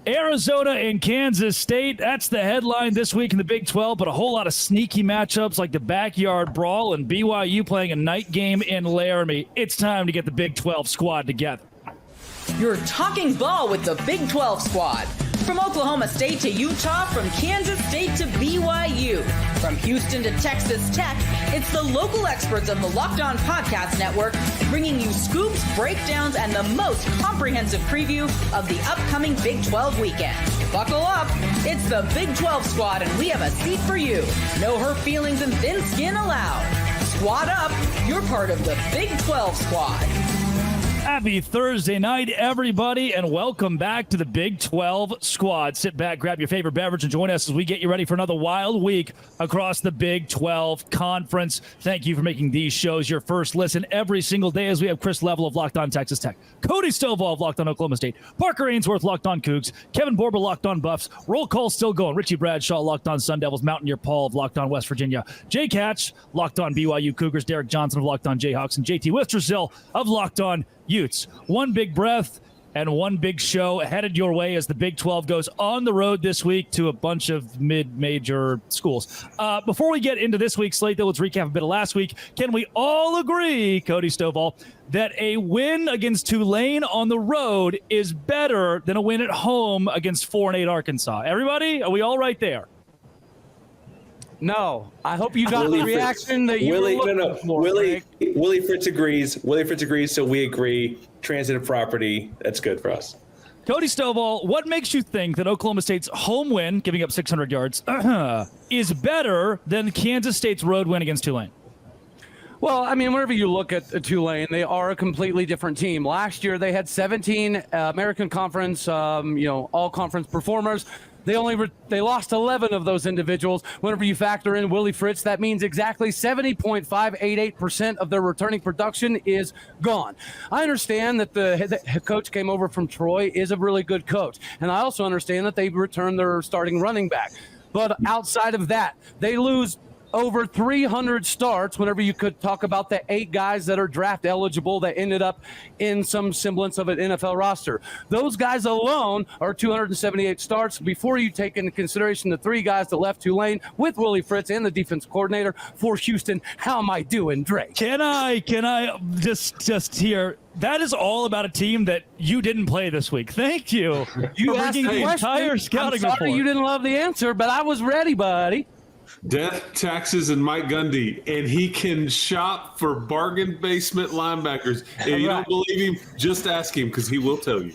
Arizona and Kansas State, that's the headline this week in the Big 12, but a whole lot of sneaky matchups like the backyard brawl and BYU playing a night game in Laramie. It's time to get the Big 12 squad together. You're talking ball with the Big 12 squad. From Oklahoma State to Utah, from Kansas State to BYU, from Houston to Texas Tech, it's the local experts of the Locked On Podcast Network bringing you scoops, breakdowns, and the most comprehensive preview of the upcoming Big 12 weekend. Buckle up. It's the Big 12 squad, and we have a seat for you. No hurt feelings and thin skin allowed. Squad up. You're part of the Big 12 squad. Happy Thursday night, everybody, and welcome back to the Big 12 squad. Sit back, grab your favorite beverage, and join us as we get you ready for another wild week across the Big 12 Conference. Thank you for making these shows your first listen every single day as we have Chris Level of Locked On Texas Tech, Cody Stovall of Locked On Oklahoma State, Parker Ainsworth, Locked On Coogs, Kevin Borber, Locked On Buffs, roll call still going, Richie Bradshaw, Locked On Sun Devils, Mountaineer Paul of Locked On West Virginia, Jay Catch, Locked On BYU Cougars, Derek Johnson of Locked On Jayhawks, and JT Wistersill of Locked On Utes. One big breath and one big show headed your way as the Big 12 goes on the road this week to a bunch of mid-major schools. Before we get into this week's slate, though, let's recap a bit of last week. Can we all agree, Cody Stovall, that a win against Tulane on the road is better than a win at home against 4-8 Arkansas? Everybody, are we all right there? No, I hope you got the reaction that you were looking for. Willie Fritz agrees. Willie Fritz agrees, so we agree. Transitive property, that's good for us. Cody Stovall, what makes you think that Oklahoma State's home win, giving up 600 yards, is better than Kansas State's road win against Tulane? Well, I mean, whenever you look at Tulane, they are a completely different team. Last year, they had 17 American Conference, all conference performers. They lost 11 of those individuals. Whenever you factor in Willie Fritz, that means exactly 70.588% of their returning production is gone. I understand that the head coach came over from Troy is a really good coach. And I also understand that they returned their starting running back. But outside of that, they lose over 300 starts whenever you could talk about the 8 guys that are draft eligible that ended up in some semblance of an NFL roster. Those guys alone are 278 starts before you take into consideration the 3 guys that left Tulane with Willie Fritz and the defense coordinator for Houston. How am I doing, Drake? Can I just hear, that is all about a team that you didn't play this week. Thank you. You for bringing the entire scouting report. You didn't love the answer, but I was ready, buddy. Death, taxes, and Mike Gundy, and he can shop for bargain basement linebackers. If you don't believe him, just ask him because he will tell you.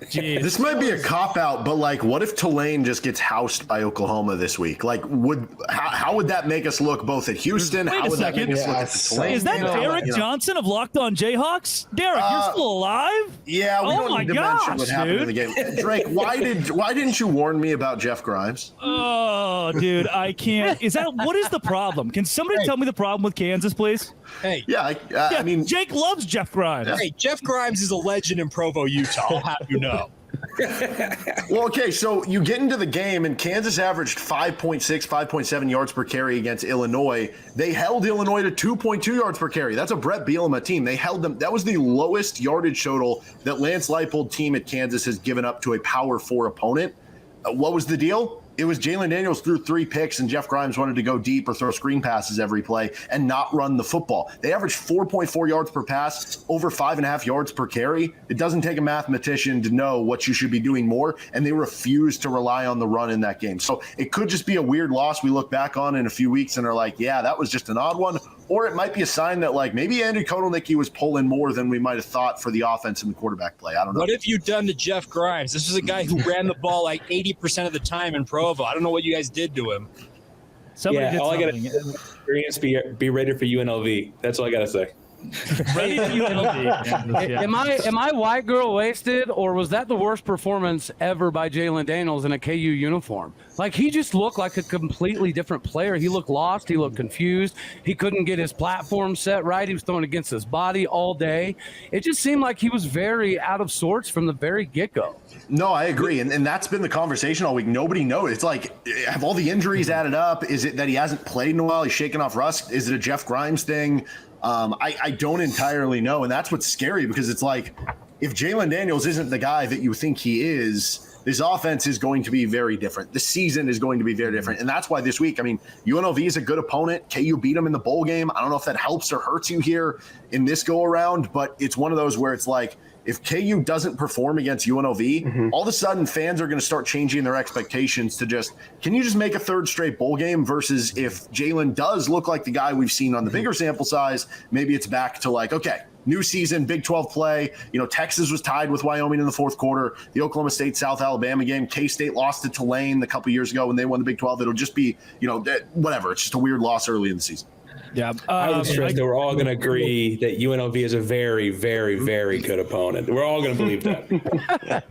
Jeez. This might be a cop-out, but, what if Tulane just gets housed by Oklahoma this week? How would that make us look both at Houston? Wait how would that make us look at Tulane? Is that Derek Johnson of Locked On Jayhawks? Derek, you're still alive? Yeah, we don't need to mention what happened in the game. Drake, why didn't you warn me about Jeff Grimes? Oh, dude, I can't. What is the problem? Can somebody tell me the problem with Kansas, please? Hey. Yeah, I mean, Jake loves Jeff Grimes. Hey, Jeff Grimes is a legend in Provo, Utah. I'll have you know. Well, okay, so you get into the game, and Kansas averaged 5.6, 5.7 yards per carry against Illinois. They held Illinois to 2.2 yards per carry. That's a Brett Bielema team. They held them. That was the lowest yardage total that Lance Leipold team at Kansas has given up to a Power 4 opponent. What was the deal? It was Jalen Daniels threw 3 picks, and Jeff Grimes wanted to go deep or throw screen passes every play and not run the football. They averaged 4.4 yards per pass, over 5.5 yards per carry. It doesn't take a mathematician to know what you should be doing more, and they refused to rely on the run in that game. So it could just be a weird loss we look back on in a few weeks and are like, yeah, that was just an odd one. Or it might be a sign that, maybe Andy Kotelnicki was pulling more than we might have thought for the offense and the quarterback play. I don't know. What have you done to Jeff Grimes? This is a guy who ran the ball 80% of the time in Provo. I don't know what you guys did to him. All I got to experience, be ready for UNLV. That's all I got to say. Ready for UNLV. Am I white girl wasted, or was that the worst performance ever by Jalen Daniels in a KU uniform? He just looked like a completely different player. He looked lost. He looked confused. He couldn't get his platform set right. He was throwing against his body all day. It just seemed like he was very out of sorts from the very get-go. No, I agree. And that's been the conversation all week. Nobody knows. It's have all the injuries added up? Is it that he hasn't played in a while? He's shaking off rust? Is it a Jeff Grimes thing? I don't entirely know. And that's what's scary, because it's if Jalen Daniels isn't the guy that you think he is, this offense is going to be very different. The season is going to be very different. And that's why this week, I mean, UNLV is a good opponent. KU beat them in the bowl game. I don't know if that helps or hurts you here in this go around, but it's one of those where it's like, if KU doesn't perform against UNLV, all of a sudden fans are going to start changing their expectations to just, can you just make a third straight bowl game versus if Jalen does look like the guy we've seen on the bigger sample size, maybe it's back to like, okay, new season, Big 12 play. You know, Texas was tied with Wyoming in the fourth quarter. The Oklahoma State, South Alabama game. K-State lost to Tulane a couple years ago when they won the Big 12. It'll just be, you know, whatever. It's just a weird loss early in the season. Yeah, I would stress that we're all going to agree that UNLV is a very, very, very good opponent. We're all going to believe that.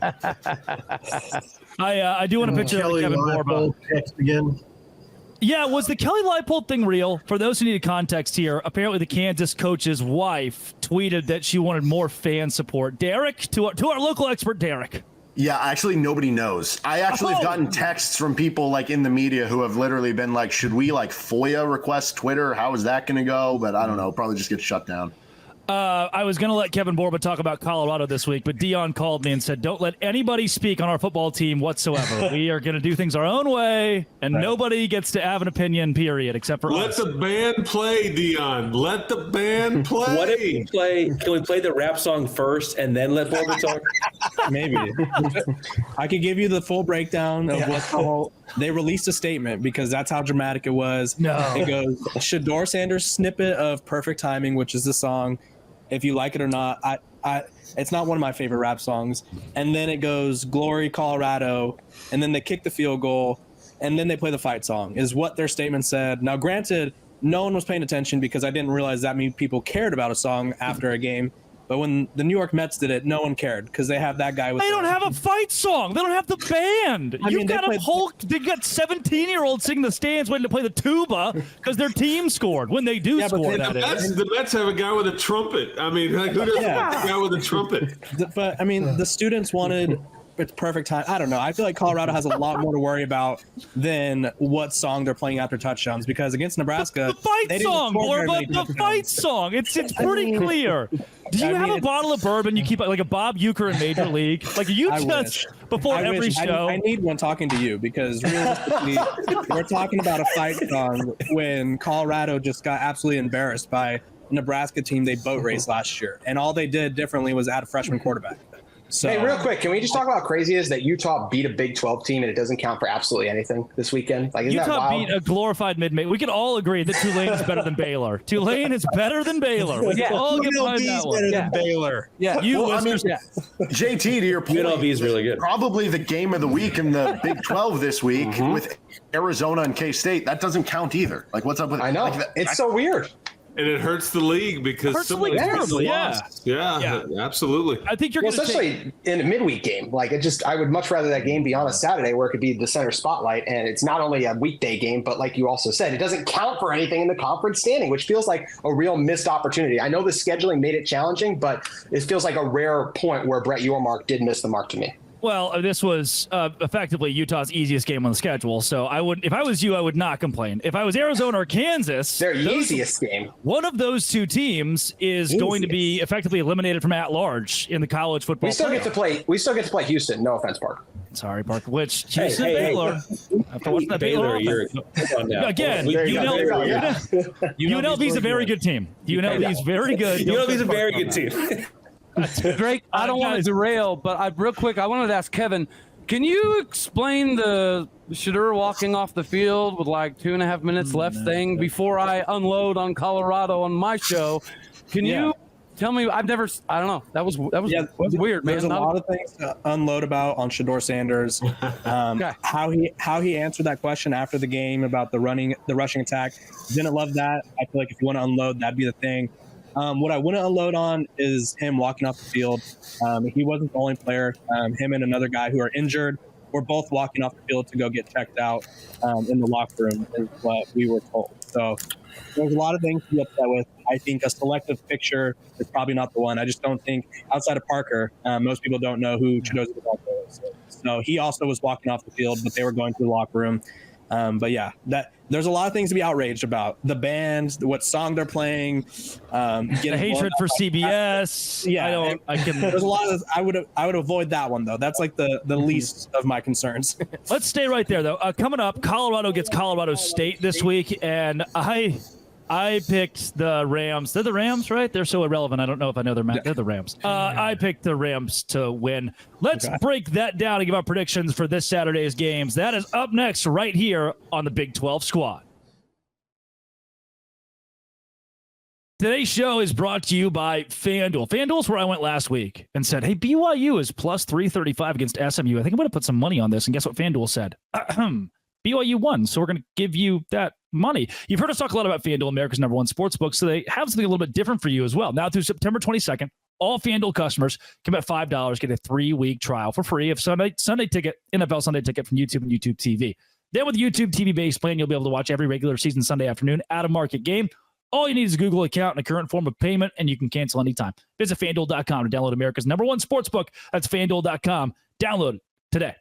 I do want to pitch it to Kevin Borba. Again. Yeah, was the Kelly Leipold thing real? For those who need context here, apparently the Kansas coach's wife tweeted that she wanted more fan support. Derek, to our local expert, Derek. Yeah, actually, nobody knows. I actually have gotten texts from people like in the media who have literally been like, should we like FOIA request Twitter? How is that going to go? But I don't know. Probably just get shut down. I was going to let Kevin Borba talk about Colorado this week, but Dion called me and said, don't let anybody speak on our football team whatsoever. We are going to do things our own way, and nobody gets to have an opinion, period, except for us. Let the band play, Dion. Let the band play. What if we can we play the rap song first and then let Borba talk? Maybe. I could give you the full breakdown of what the whole – they released a statement because that's how dramatic it was. No. It goes, Shador Sanders snippet of Perfect Timing, which is the song. If you like it or not, it's not one of my favorite rap songs. And then it goes Glory, Colorado, and then they kick the field goal, and then they play the fight song, is what their statement said. Now, granted, no one was paying attention because I didn't realize that many people cared about a song after a game. But when the New York Mets did it, no one cared because they have that guy with. They don't have a fight song. They don't have the band. You've got a whole. They got 17-year-olds sitting in the stands waiting to play the tuba because their team scored when they do score. The Mets have a guy with a trumpet. I mean, like, who doesn't have a guy with a trumpet? But I mean, the students wanted. It's perfect time. I don't know. I feel like Colorado has a lot more to worry about than what song they're playing after touchdowns because against Nebraska, the fight song, Borba, the fight song. It's pretty clear. Do you have a bottle of bourbon you keep like a Bob Euchre in Major League? Like you just before every show. I need one talking to you because realistically, we're talking about a fight song when Colorado just got absolutely embarrassed by a Nebraska team they boat raced last year, and all they did differently was add a freshman quarterback. So, hey, real quick, can we just talk about how crazy it is that Utah beat a Big 12 team and it doesn't count for absolutely anything this weekend? Like, isn't that Utah wild? beat a glorified mid-May. We can all agree that Tulane is better than Baylor. Tulane is better than Baylor. We can all get behind that one. Better than Baylor. Yeah, JT, to your point, UNLV is really good. Probably the game of the week in the Big 12 this week with Arizona and K-State. That doesn't count either. Like, what's up with? I know it's so weird. And it hurts the league because somebody terribly. Yeah, absolutely. I think you're especially in a midweek game. Like I would much rather that game be on a Saturday where it could be the center spotlight, and it's not only a weekday game, but like you also said, it doesn't count for anything in the conference standing, which feels like a real missed opportunity. I know the scheduling made it challenging, but it feels like a rare point where Brett Yormark did miss the mark to me. Well, this was effectively Utah's easiest game on the schedule, so I would, if I was you, I would not complain. If I was Arizona or Kansas, their easiest game. One of those two teams is going to be effectively eliminated from at-large in the college football. We still get to play. We still get to play Houston. No offense, Park. Sorry, Park. Which Houston, Baylor. After watching that Baylor, again, UNLV is a very good team. UNLV is very good. UNLV is a very good team. Drake, I don't want to derail, but real quick, I wanted to ask Kevin, can you explain the Shador walking off the field with like 2.5 minutes left thing before I unload on Colorado on my show? Can you tell me? I don't know. That was weird, man. There's a lot of things to unload about on Shador Sanders. How he answered that question after the game about the rushing attack. Didn't love that. I feel like if you want to unload, that'd be the thing. What I wouldn't unload on is him walking off the field. He wasn't the only player. Him and another guy who are injured were both walking off the field to go get checked out in the locker room is what we were told. So there's a lot of things to be upset with. I think a selective picture is probably not the one. I just don't think outside of Parker, most people don't know who Chidozie is. So he also was walking off the field, but they were going to the locker room. But yeah, there's a lot of things to be outraged about. The band, what song they're playing, the hatred for CBS. Yeah, there's a lot of. I would avoid that one though. That's like the least of my concerns. Let's stay right there though. Coming up, Colorado gets Colorado State this week, and I picked the Rams. They're the Rams, right? They're so irrelevant. I don't know if I know they're the Rams. I picked the Rams to win. Let's break that down and give our predictions for this Saturday's games. That is up next right here on the Big 12 Squad. Today's show is brought to you by FanDuel. FanDuel's where I went last week and said, hey, BYU is plus 335 against SMU. I think I'm going to put some money on this. And guess what FanDuel said? BYU won, so we're going to give you that money. You've heard us talk a lot about FanDuel, America's #1 sportsbook, so they have something a little bit different for you as well. Now through September 22nd, all FanDuel customers can bet $5, get a 3-week trial for free of Sunday ticket, NFL Sunday ticket from YouTube and YouTube TV. Then with the YouTube TV base plan, you'll be able to watch every regular season Sunday afternoon at a market game. All you need is a Google account and a current form of payment, and you can cancel anytime. Visit FanDuel.com to download America's #1 sportsbook. That's FanDuel.com. Download it today.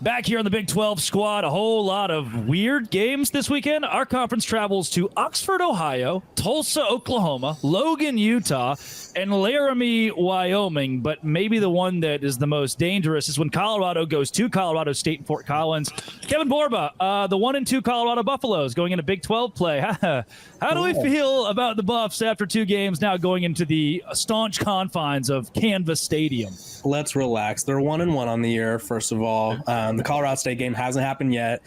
Back here on the Big 12 Squad, a whole lot of weird games this weekend. Our conference travels to Oxford, Ohio, Tulsa, Oklahoma, Logan, Utah, and Laramie, Wyoming. But maybe the one that is the most dangerous is when Colorado goes to Colorado State and Fort Collins. Kevin Borba, the 1-2 Colorado Buffaloes going into Big 12 play. How do we feel about the Buffs after 2 games now going into the staunch confines of Canvas Stadium? Let's relax. They're 1-1 on the year, first of all. The Colorado State game hasn't happened yet.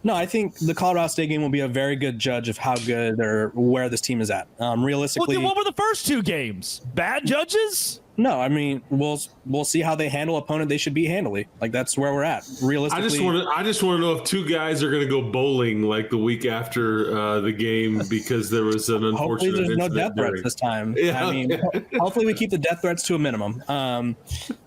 No, I think the Colorado State game will be a very good judge of how good or where this team is at. Realistically, well, then what were the first 2 games? Bad judges? No, I mean we'll see how they handle opponent they should beat handily. Like that's where we're at. Realistically, I just want to know if 2 guys are going to go bowling like the week after the game because there was an unfortunate. Hopefully, there's no death threats this time. Yeah. I mean, hopefully we keep the death threats to a minimum.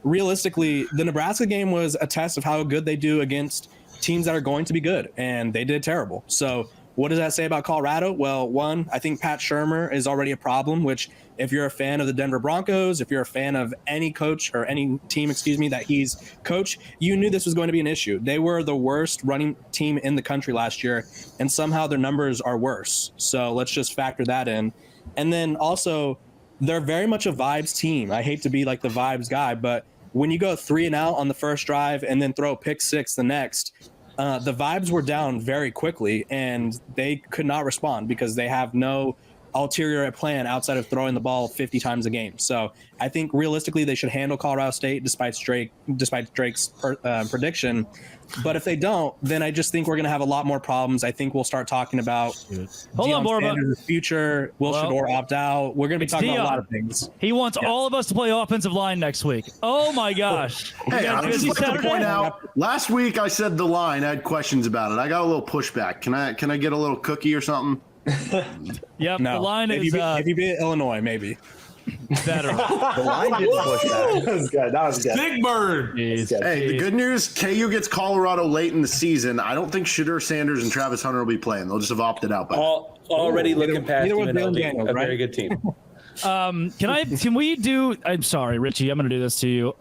Realistically, the Nebraska game was a test of how good they do against teams that are going to be good, and they did terrible. So. What does that say about Colorado? Well, one, I think Pat Shurmur is already a problem, which if you're a fan of the Denver Broncos, if you're a fan of any coach or any team, that he's coach, you knew this was going to be an issue. They were the worst running team in the country last year, and somehow their numbers are worse. So let's just factor that in. And then also, they're very much a vibes team. I hate to be like the vibes guy, but when you go 3-and-out on the first drive and then throw a pick 6 the next, the vibes were down very quickly, and they could not respond because they have no ulterior plan outside of throwing the ball 50 times a game. So I think realistically they should handle Colorado State despite Drake's prediction. But if they don't, then I just think we're going to have a lot more problems. I think we'll start talking about the future. Will Shedeur opt out? We're going to be talking about a lot of things. He wants all of us to play offensive line next week. Oh my gosh! Hey, I just like to point out. Last week I said the line. I had questions about it. I got a little pushback. Can I get a little cookie or something? Yep. No. The line is if you beat Illinois, maybe. Better. The line didn't push that. That was good. That was good. Big Bird. Hey, the good news, KU gets Colorado late in the season. I don't think Shedeur Sanders and Travis Hunter will be playing. They'll just have opted out by already looking past Daniels, a very good team. Can we do? I'm sorry, Richie. I'm going to do this to you.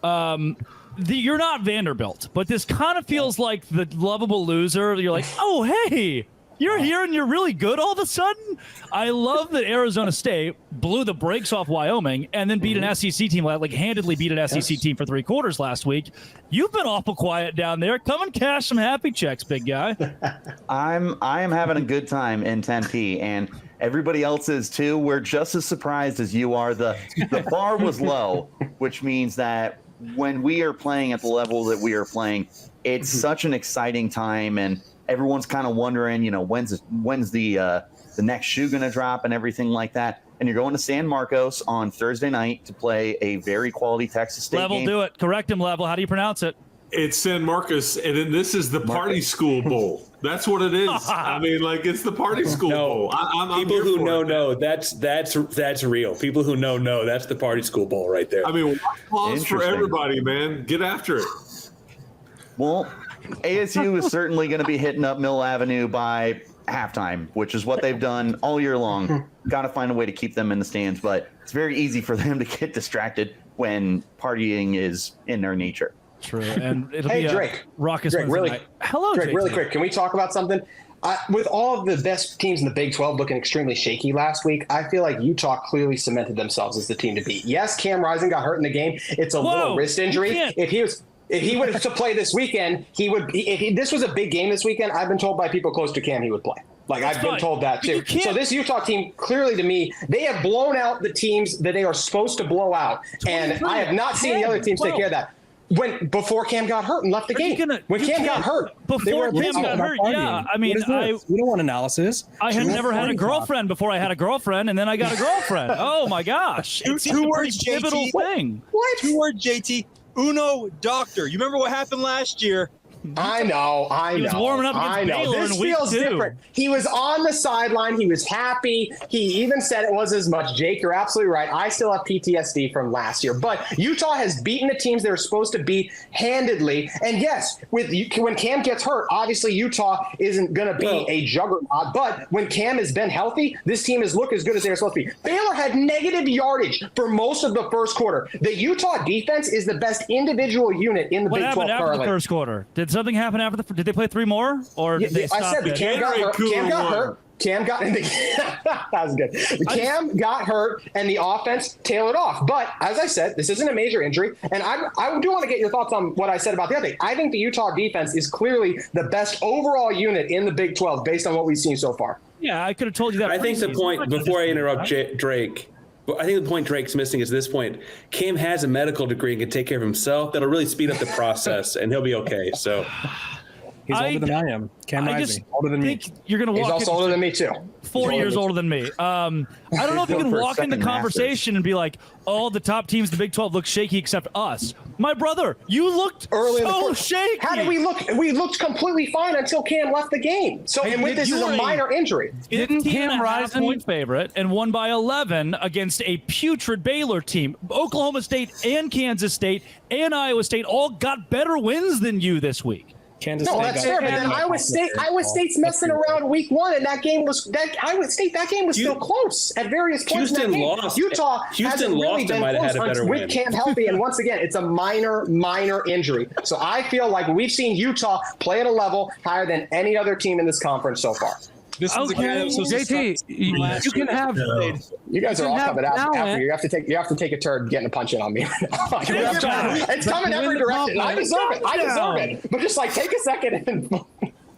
You're not Vanderbilt, but this kind of feels like the lovable loser. You're like, oh, hey. You're here and you're really good all of a sudden? I love that Arizona State blew the brakes off Wyoming and then beat an SEC team, like handedly beat an SEC team for 3 quarters last week. You've been awful quiet down there. Come and cash some happy checks, big guy. I am having a good time in Tempe, and everybody else is too. We're just as surprised as you are. The bar was low, which means that when we are playing at the level that we are playing, it's such an exciting time, and everyone's kind of wondering, when's the next shoe going to drop and everything like that. And you're going to San Marcos on Thursday night to play a very quality Texas State Level, game. do it. Correct him, Level. How do you pronounce it? It's San Marcos, and then this is the Party School Bowl. That's what it is. I mean, it's the Party School Bowl. People who know, that's real. People who know, that's the Party School Bowl right there. I mean, applause for everybody, man. Get after it. Well, ASU is certainly going to be hitting up Mill Avenue by halftime, which is what they've done all year long. Got to find a way to keep them in the stands, but it's very easy for them to get distracted when partying is in their nature. True. And it'll Hey, be Drake. Raucous Drake, Wednesday really, night. Hello, Drake, JT. really quick. Can we talk about something? With all of the best teams in the Big 12 looking extremely shaky last week, I feel like Utah clearly cemented themselves as the team to beat. Yes, Cam Rising got hurt in the game. It's a little wrist injury. If he would have to play this weekend, he would. If this was a big game this weekend, I've been told by people close to Cam he would play. Like, I've been told that too. So this Utah team, clearly to me, they have blown out the teams that they are supposed to blow out, and I have not seen the other teams take care of that. Before Cam got hurt and left the game. When Cam got hurt. Before Cam got hurt, yeah. I mean, we don't want analysis. I had never had a girlfriend before I had a girlfriend, and then I got a girlfriend. Oh, my gosh. It's a pretty pivotal thing. What? 2 words, JT. Uno doctor. You remember what happened last year? I know. He was warming up against Baylor This in week feels 2. different. He was on the sideline. He was happy. He even said it was as much. Jake, you're absolutely right. I still have PTSD from last year. But Utah has beaten the teams they were supposed to beat handedly. And yes, when Cam gets hurt, obviously Utah isn't going to be a juggernaut. But when Cam has been healthy, this team has looked as good as they're supposed to be. Baylor had negative yardage for most of the first quarter. The Utah defense is the best individual unit in the Big 12 currently. What happened after the first quarter? Did something happen after did they play 3 more, or did they stop? I said Cam got hurt. Cam got that was good. Cam got hurt, and the offense tailed off. But as I said, this isn't a major injury, and I do want to get your thoughts on what I said about the other thing. I think the Utah defense is clearly the best overall unit in the Big 12 based on what we've seen so far. Yeah, I could have told you that. I think the point, before I interrupt Drake, I think the point Drake's missing is this point. Cam has a medical degree and can take care of himself. That'll really speed up the process, and he'll be okay. So. He's older than I am. Cam Rising, older than me. You're going to walk. He's also older than me too. 4 years older than me. I don't know if you can walk into conversation and be like, "Oh, the top teams in the Big 12 look shaky except us." My brother, you looked early so shaky. How did we look? We looked completely fine until Cam left the game. So, and with this is a minor injury. Didn't Cam Rising point favorite and won by 11 against a putrid Baylor team? Oklahoma State and Kansas State and Iowa State all got better wins than you this week. Kansas no, State that's fair. But then Iowa State's messing around week 1, and that game was still close at various points. Houston in that game. lost. Utah hasn't really been close with Cam healthy, and once again, it's a minor injury. So I feel like we've seen Utah play at a level higher than any other team in this conference so far. This is so JT, you can have. You guys are all coming out after. You have to take a turn getting a punch in on me. It's coming every direction. I deserve it. But just like take a second and.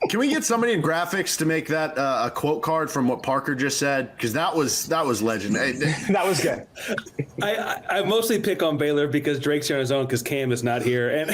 Can we get somebody in graphics to make that a quote card from what Parker just said? Because that was legendary. That was good. I mostly pick on Baylor because Drake's here on his own because Cam is not here. And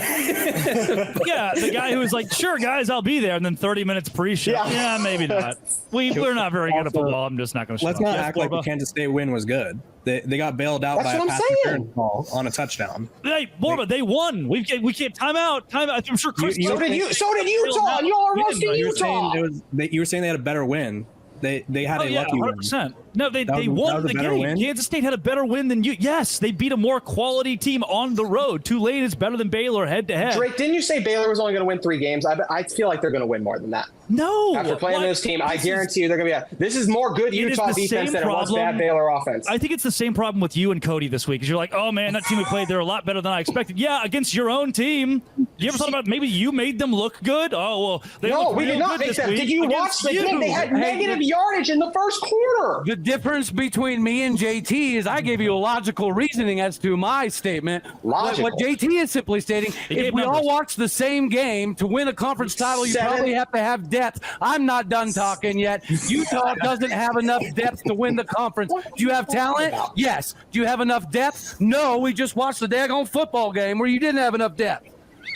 yeah, the guy who was like, "Sure, guys, I'll be there," and then 30 minutes pre-show. Yeah, maybe not. We're not very good at football. I'm just not going to. Let's not act like the Kansas State win was good. They got bailed out by a pass interference call on a touchdown. Hey, Borba, they won. We can't time out. I'm sure Chris. So did Utah. Y'all are roasting Utah. You were saying they had a better win. They had a lucky 100%. win. No, they won the game. Win? Kansas State had a better win than you. Yes, they beat a more quality team on the road. Tulane is better than Baylor head to head. Drake, didn't you say Baylor was only going to win 3 games? I feel like they're going to win more than that. No. After playing this team, I guarantee you they're going to be this is more good Utah defense than it was bad Baylor offense. I think it's the same problem with you and Cody this week. Because you're like, oh, man, that team we played, they're a lot better than I expected. Yeah, against your own team. You ever thought about maybe you made them look good? Oh, well, we did not make them. Did you watch the game? They had negative yardage in the first quarter. The difference between me and JT is I gave you a logical reasoning as to my statement. What JT is simply stating, if we all watch the same game to win a conference title, you probably have to have depth. I'm not done talking yet. Utah doesn't have enough depth to win the conference. Do you have talent? Yes. Do you have enough depth? No. We just watched the daggone football game where you didn't have enough depth.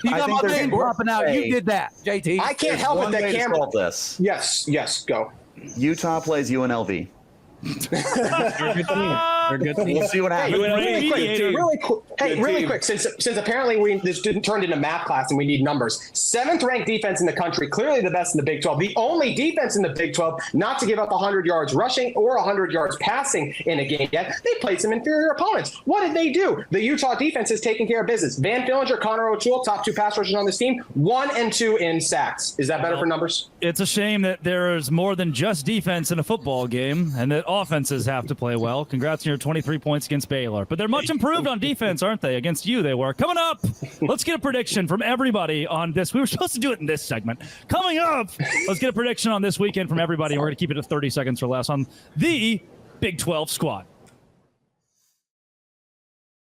You got my name popping out. You did that, JT. I can't help it that camera. Yes, go. Utah plays UNLV. They're a good team. We'll see what happens. Really quick. Since apparently this didn't turn into math class and we need numbers. 7th ranked defense in the country, clearly the best in the Big 12. The only defense in the Big 12 not to give up 100 yards rushing or 100 yards passing in a game yet. They played some inferior opponents. What did they do? The Utah defense is taking care of business. Van Fillinger, Connor O'Toole, top 2 pass rushers on this team, 1 and 2 in sacks. Is that better for numbers? It's a shame that there is more than just defense in a football game and that offenses have to play well. Congrats on your scored 23 points against Baylor. But they're much improved on defense, aren't they? Against you, they were. Coming up, let's get a prediction from everybody on this. We were supposed to do it in this segment. Coming up, let's get a prediction on this weekend from everybody. We're going to keep it to 30 seconds or less on the Big 12 Squad.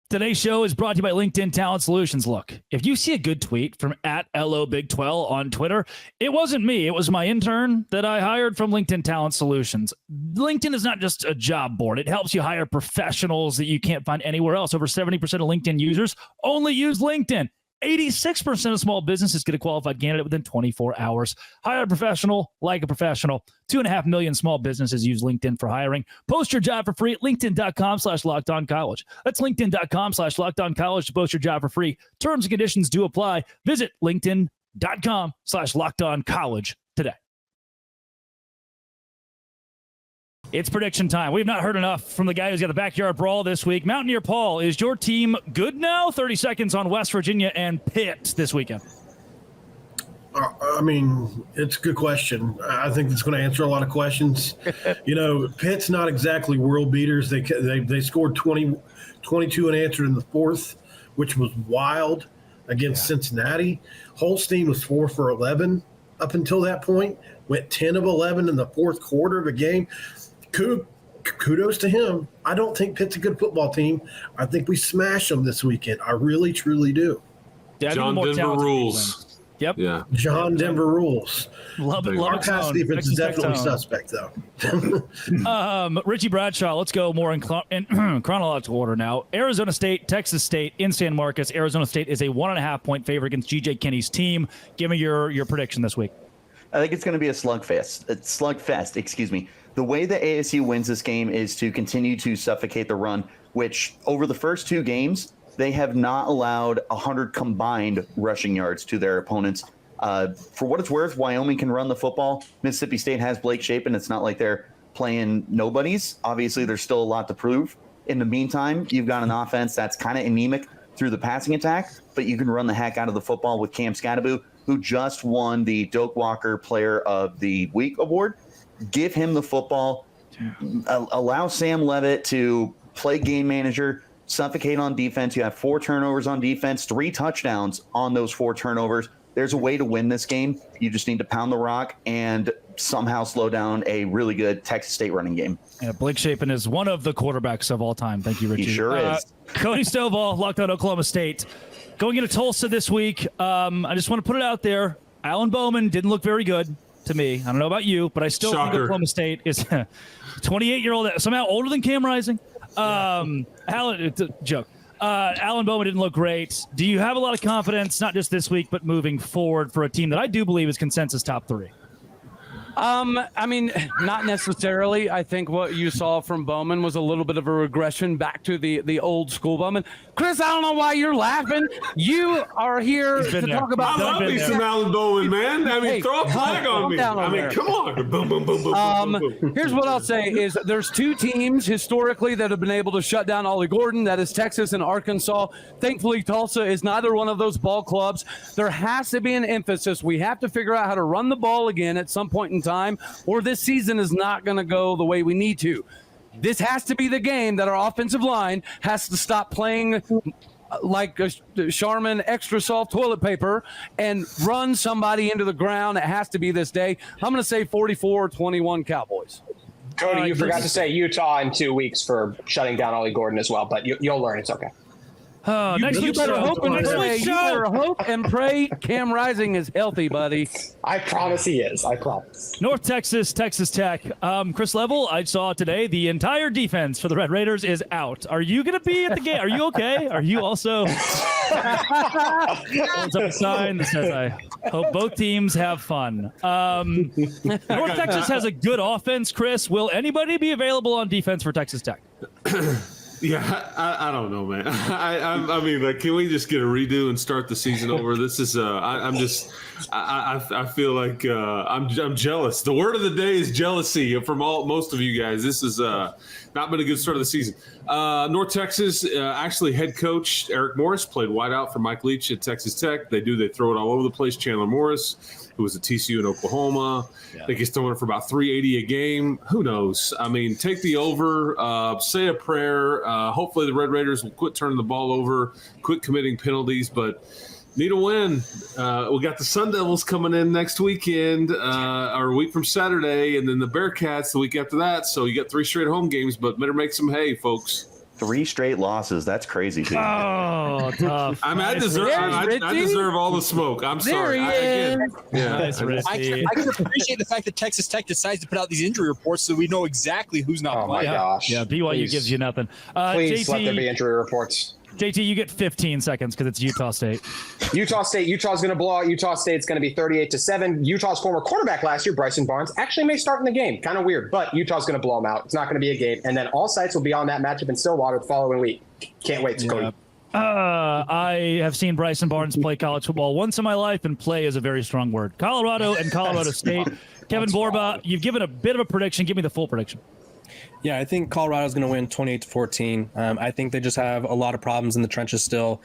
Today's show is brought to you by LinkedIn Talent Solutions. Look, if you see a good tweet from @LOBig12 on Twitter, it wasn't me. It was my intern that I hired from LinkedIn Talent Solutions. LinkedIn is not just a job board. It helps you hire professionals that you can't find anywhere else. Over 70% of LinkedIn users only use LinkedIn. 86% of small businesses get a qualified candidate within 24 hours. Hire a professional like a professional. 2.5 million small businesses use LinkedIn for hiring. Post your job for free at linkedin.com/lockedoncollege. That's linkedin.com/lockedoncollege to post your job for free. Terms and conditions do apply. Visit linkedin.com/lockedoncollege today. It's prediction time. We've not heard enough from the guy who's got the backyard brawl this week. Mountaineer Paul, is your team good now? 30 seconds on West Virginia and Pitt this weekend. I mean, it's a good question. I think it's going to answer a lot of questions. Pitt's not exactly world beaters. They scored 22 and answered in the fourth, which was wild against Cincinnati. Holstein was 4 for 11 up until that point. Went 10 of 11 in the fourth quarter of the game. Kudos to him. I don't think Pitt's a good football team. I think we smash them this weekend. I really, truly do. John Denver rules. Yep. Yeah. John Denver rules. Love it. Our pass defense is definitely suspect, though. Richie Bradshaw, let's go more in chronological order now. Arizona State, Texas State in San Marcos. Arizona State is a 1.5-point favorite against G.J. Kinney's team. Give me your prediction this week. I think it's going to be a slugfest. Excuse me. The way that ASU wins this game is to continue to suffocate the run, which over the first 2 games, they have not allowed 100 combined rushing yards to their opponents. For what it's worth, Wyoming can run the football. Mississippi State has Blake Shapen. It's not like they're playing nobodies. Obviously, there's still a lot to prove. In the meantime, you've got an offense that's kind of anemic through the passing attack, but you can run the heck out of the football with Cam Scattaboo, who just won the Doak Walker Player of the Week award. Give him the football. Allow Sam Levitt to play game manager, suffocate on defense. You have 4 turnovers on defense, 3 touchdowns on those 4 turnovers. There's a way to win this game. You just need to pound the rock and somehow slow down a really good Texas State running game. Yeah, Blake Shapen is one of the quarterbacks of all time. Thank you, Richie. He sure is. Cody Stovall, locked on Oklahoma State. Going into Tulsa this week, I just want to put it out there. Alan Bowman didn't look very good to me. I don't know about you, but I still think Oklahoma State is a 28-year-old, somehow older than Cam Rising. Alan, it's a joke. Alan Bowman didn't look great. Do you have a lot of confidence, not just this week, but moving forward for a team that I do believe is consensus top 3? I mean, not necessarily. I think what you saw from Bowman was a little bit of a regression back to the old school Bowman. Chris, I don't know why you're laughing. You are here to talk about. I love me some Alan Bowman, man. I mean, throw a flag on me. I mean, come on. Boom, boom, boom, boom. Here's what I'll say is there's 2 teams historically that have been able to shut down Ollie Gordon. That is Texas and Arkansas. Thankfully, Tulsa is neither one of those ball clubs. There has to be an emphasis. We have to figure out how to run the ball again at some point in time, or this season is not going to go the way we need to. This has to be the game that our offensive line has to stop playing like a Charmin extra soft toilet paper and run somebody into the ground. It has to be this day. I'm going to say 44-21 Cowboys. Cody, you forgot to say Utah in 2 weeks for shutting down Ollie Gordon as well, but you'll learn. It's okay. You better hope and pray Cam Rising is healthy, buddy. I promise he is. I promise. North Texas, Texas Tech. Chris Level, I saw today the entire defense for the Red Raiders is out. Are you going to be at the game? Are you okay? Are you also? Holds up a sign that says, I hope both teams have fun. North Texas has a good offense, Chris. Will anybody be available on defense for Texas Tech? Yeah, I don't know, man. I mean, like, can we just get a redo and start the season over? This is I feel like I'm jealous. The word of the day is jealousy from most of you guys. This is not been a good start of the season. North Texas, actually head coach Eric Morris played wideout for Mike Leach at Texas Tech. They throw it all over the place. Chandler Morris, who was at TCU in Oklahoma. I think he's throwing it for about 380 a game. Who knows? I mean, take the over, say a prayer. Hopefully the Red Raiders will quit turning the ball over, quit committing penalties, but need a win. We got the Sun Devils coming in next weekend, or a week from Saturday, and then the Bearcats the week after that. So you got 3 straight home games, but better make some hay, folks. 3 straight losses. That's crazy, too. Oh, tough. I mean, I deserve all the smoke. I'm sorry. I can appreciate the fact that Texas Tech decides to put out these injury reports so we know exactly who's not Oh, playing. my gosh. Yeah, BYU gives you nothing. Please let there be JT, injury reports. JT, you get 15 seconds because it's Utah State. Utah's going to blow out Utah State's going to be 38-7. Utah's former quarterback last year, Bryson Barnes, actually may start in the game. Kind of weird, but Utah's going to blow them out. It's not going to be a game. And then all sites will be on that matchup in Stillwater the following week. Can't wait to go. I have seen Bryson Barnes play college football once in my life, and play is a very strong word. Colorado and Colorado State. Kevin Borba, you've given a bit of a prediction. Give me the full prediction. Yeah, I think Colorado's going to win 28-14. I think they just have a lot of problems in the trenches still.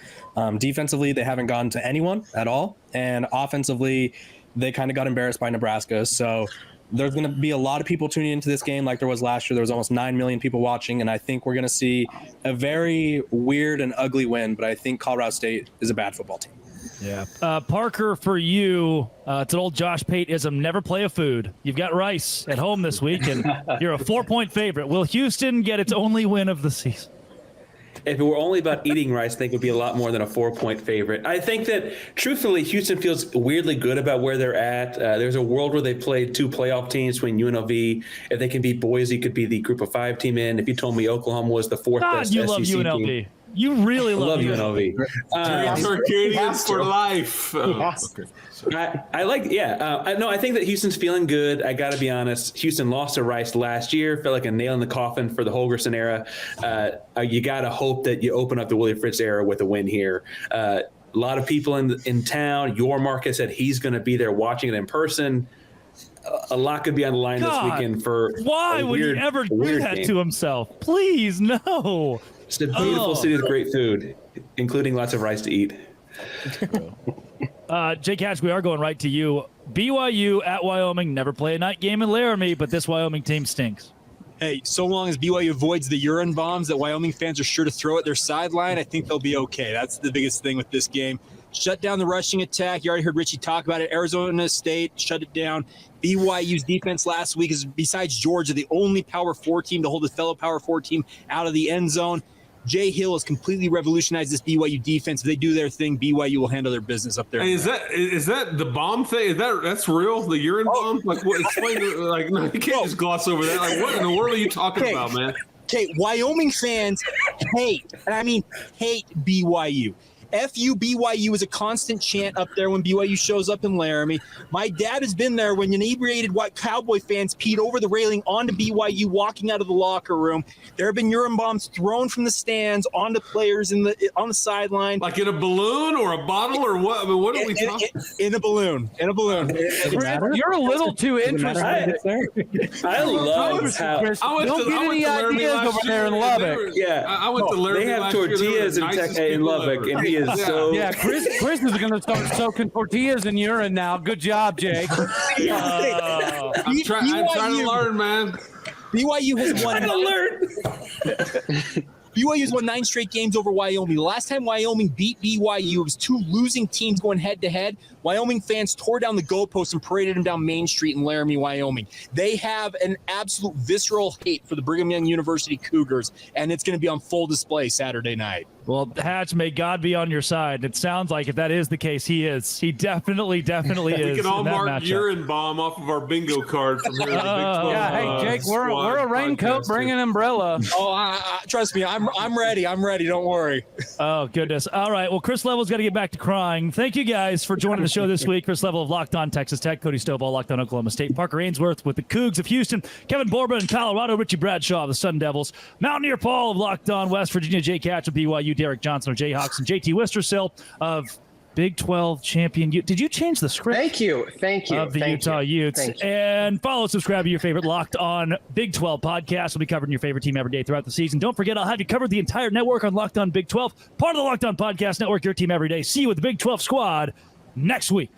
Defensively, they haven't gotten to anyone at all. And offensively, they kind of got embarrassed by Nebraska. So there's going to be a lot of people tuning into this game like there was last year. There was almost 9 million people watching. And I think we're going to see a very weird and ugly win. But I think Colorado State is a bad football team. Yeah. Parker, for you, it's an old Josh Pate-ism. Never play a food. You've got Rice at home this week, and you're a 4-point favorite. Will Houston get its only win of the season? If it were only about eating rice, I think it would be a lot more than a 4-point favorite. I think that, truthfully, Houston feels weirdly good about where they're at. There's a world where they played 2 playoff teams between UNLV. If they can beat Boise, could be the Group of 5 team in. If you told me Oklahoma was the 4th best you SEC love UNLV. team. You really love UNLV. Arcadians for life. I like, I think that Houston's feeling good. I got to be honest. Houston lost to Rice last year. Felt like a nail in the coffin for the Holgerson era. You got to hope that you open up the Willie Fritz era with a win here. A lot of people in town. Your Marcus said he's going to be there watching it in person. A lot could be on the line this weekend for. Why would he ever do that to himself? Please, no. It's a beautiful city with great food, including lots of rice to eat. Jake Hatch, we are going right to you. BYU at Wyoming. Never play a night game in Laramie, but this Wyoming team stinks. Hey, so long as BYU avoids the urine bombs that Wyoming fans are sure to throw at their sideline, I think they'll be okay. That's the biggest thing with this game. Shut down the rushing attack. You already heard Richie talk about it. Arizona State shut it down. BYU's defense last week is, besides Georgia, the only Power 4 team to hold a fellow Power 4 team out of the end zone. Jay Hill has completely revolutionized this BYU defense. If they do their thing, BYU will handle their business up there. Hey, is that the bomb thing? That's real? The urine bomb? Like, what? Explain it. Like, no, you can't just gloss over that. Like, what in the world are you talking about, man? Okay, Wyoming fans hate, and I mean hate BYU. FU BYU is a constant chant up there when BYU shows up in Laramie. My dad has been there when inebriated white Cowboy fans peed over the railing onto BYU walking out of the locker room. There have been urine bombs thrown from the stands onto players on the sideline. Like in a balloon or a bottle or what? I mean, what are we talking? In a balloon. In a balloon. You're a little too interested. I love how Don't get any ideas over there in Lubbock. I went to Laramie. They have tortillas in Lubbock, and he is so. Yeah, Chris is going to start soaking tortillas in urine now. Good job, Jake. I'm trying to learn, man. BYU has won. BYU's won 9 straight games over Wyoming. The last time Wyoming beat BYU, it was 2 losing teams going head-to-head. Wyoming fans tore down the goalposts and paraded them down Main Street in Laramie, Wyoming. They have an absolute visceral hate for the Brigham Young University Cougars, and it's going to be on full display Saturday night. Well, Hatch, may God be on your side. It sounds like if that is the case, he is. He definitely is. We can all mark urine bomb off of our bingo card from here. The Big 12, yeah, hey, Jake, we're a raincoat, bring an umbrella. Oh, trust me, I'm ready. I'm ready. Don't worry. Oh, goodness. All right. Well, Chris Level's got to get back to crying. Thank you guys for joining the show this week. Chris Level of Locked On Texas Tech, Cody Stovall, Locked On Oklahoma State, Parker Ainsworth with the Coogs of Houston, Kevin Borba in Colorado, Richie Bradshaw of the Sun Devils, Mountaineer Paul of Locked On West Virginia, Jake Hatch of BYU, Derek Johnson of Jayhawks, and JT Wistersill of Big 12 champion. Did you change the script? Thank you. Of the Utah Utes. And follow, subscribe to your favorite Locked On Big 12 podcast. We'll be covering your favorite team every day throughout the season. Don't forget, I'll have you covered the entire network on Locked On Big 12, part of the Locked On Podcast Network, your team every day. See you with the Big 12 squad next week.